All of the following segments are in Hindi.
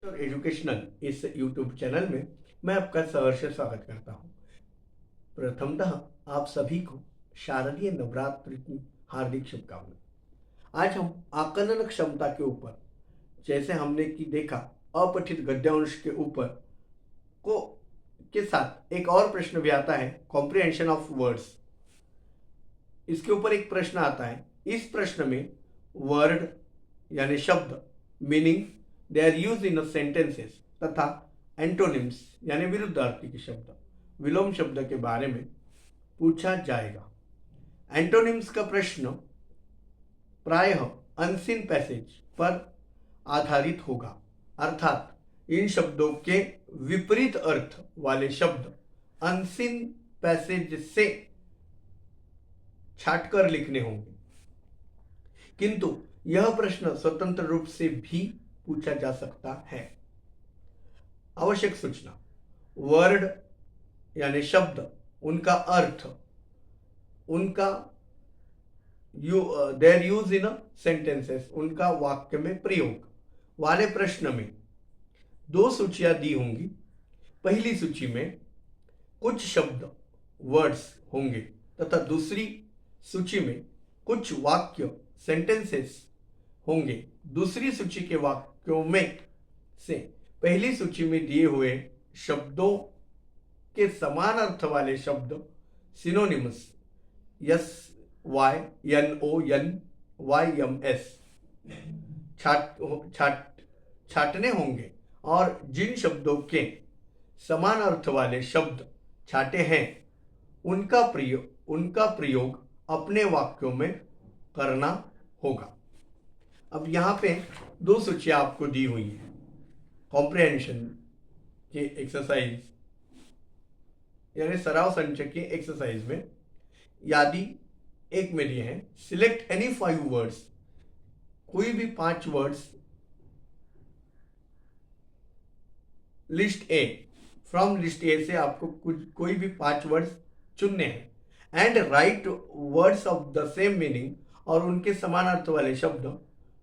और एजुकेशनल इस यूट्यूब चैनल में मैं आपका सहर्ष स्वागत करता हूं। प्रथमतः आप सभी को शारदीय नवरात्रि की हार्दिक शुभकामनाएं। आज हम आकलन क्षमता के ऊपर, जैसे हमने कि देखा अपठित गद्यांश के ऊपर को के साथ एक और प्रश्न भी आता है, कॉम्प्रिहेंशन ऑफ वर्ड्स। इसके ऊपर एक प्रश्न आता है। इस प्रश्न में वर्ड यानी शब्द, meaning, they are use in sentences तथा एंटोनिम्स यानी विरुद्धार्थी के शब्द, विलोम शब्द के बारे में पूछा जाएगा। एंटोनिम्स का प्रश्न प्रायः अनसीन पैसेज पर आधारित होगा, अर्थात इन शब्दों के विपरीत अर्थ वाले शब्द अनसीन पैसेज से छाटकर लिखने होंगे। किंतु यह प्रश्न स्वतंत्र रूप से भी पूछा जा सकता है। आवश्यक सूचना, वर्ड यानी शब्द, उनका अर्थ, उनका देयर यूज इन सेंटेंसेस, उनका वाक्य में प्रयोग वाले प्रश्न में दो सूचियां दी होंगी। पहली सूची में कुछ शब्द, वर्ड्स होंगे तथा दूसरी सूची में कुछ वाक्य, सेंटेंसेस होंगे। दूसरी सूची के वाक्यों में से पहली सूची में दिए हुए शब्दों के समान अर्थ वाले शब्द synonyms S Y N O N Y M S छाटने होंगे और जिन शब्दों के समान अर्थ वाले शब्द छाटे हैं उनका प्रयोग अपने वाक्यों में करना होगा। अब यहाँ पे दो सूचियां आपको दी हुई हैं कॉम्प्रिहेंशन के एक्सरसाइज यानी सराव संचय के एक्सरसाइज में। यादी एक में दिए हैं, सिलेक्ट एनी 5 वर्ड्स, कोई भी 5 words list A, from list A से आपको कोई भी 5 वर्ड्स चुनने हैं and write words of the same meaning, और उनके समान अर्थ वाले शब्द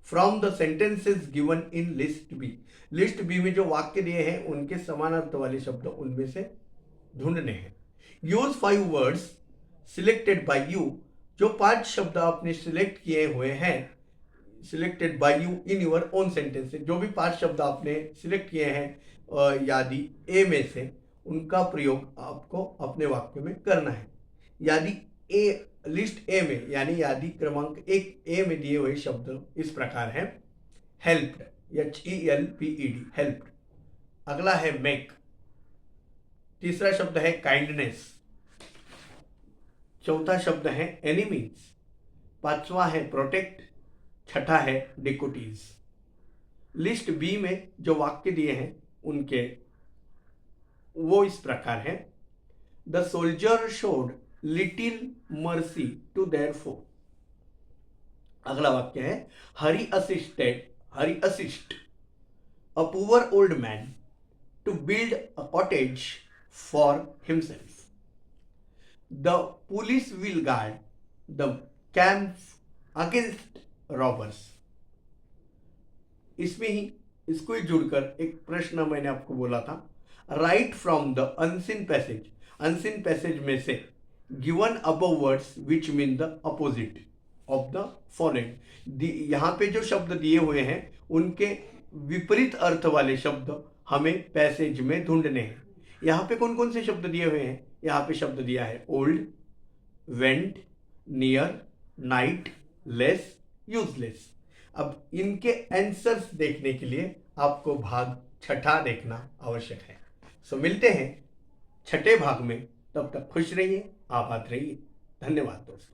from the sentences given in list B. List B में जो वाक्य दिए हैं उनके समान अर्थ वाले शब्द उनमें से ढूंढने हैं। Use 5 words selected by you, जो 5 शब्द आपने सिलेक्ट किए हुए हैं, selected by you in your own sentences, जो भी 5 शब्द आपने सिलेक्ट किए हैं यादी ए में से, उनका प्रयोग आपको अपने वाक्य में करना है। यादी ए, लिस्ट ए में यानी यादी क्रमांक 1 ए में दिए हुए शब्द इस प्रकार हैं, हेल्प्ड, HELPED, हेल्प्ड। अगला है मेक, तीसरा शब्द है काइंडनेस, चौथा शब्द है एनिमीज, पांचवा है प्रोटेक्ट, छठा है डिकोटीज। लिस्ट बी में जो वाक्य दिए हैं उनके वो इस प्रकार है, the soldier showed little mercy to their foe. अगला वाक्य है, Hari assist a poor old man to build a cottage for himself. The police will guard the camp against robbers. इसमें ही इसको ही जुड़कर एक प्रश्न मैंने आपको बोला था, right from the unseen passage, unseen passage में से given above words which mean the opposite of the following. यहाँ पे जो शब्द दिए हुए हैं उनके विपरीत अर्थ वाले शब्द हमें पैसेज में ढूंढने हैं। यहाँ पे कौन कौन से शब्द दिए हुए हैं? यहाँ पे शब्द दिया है old, went, near, night, less, useless. अब इनके आंसर्स देखने के लिए आपको भाग 6 देखना आवश्यक है। सो मिलते हैं 6 भाग में, तब तक खुश रहिए, आबाद रहिए। धन्यवाद दोस्तों।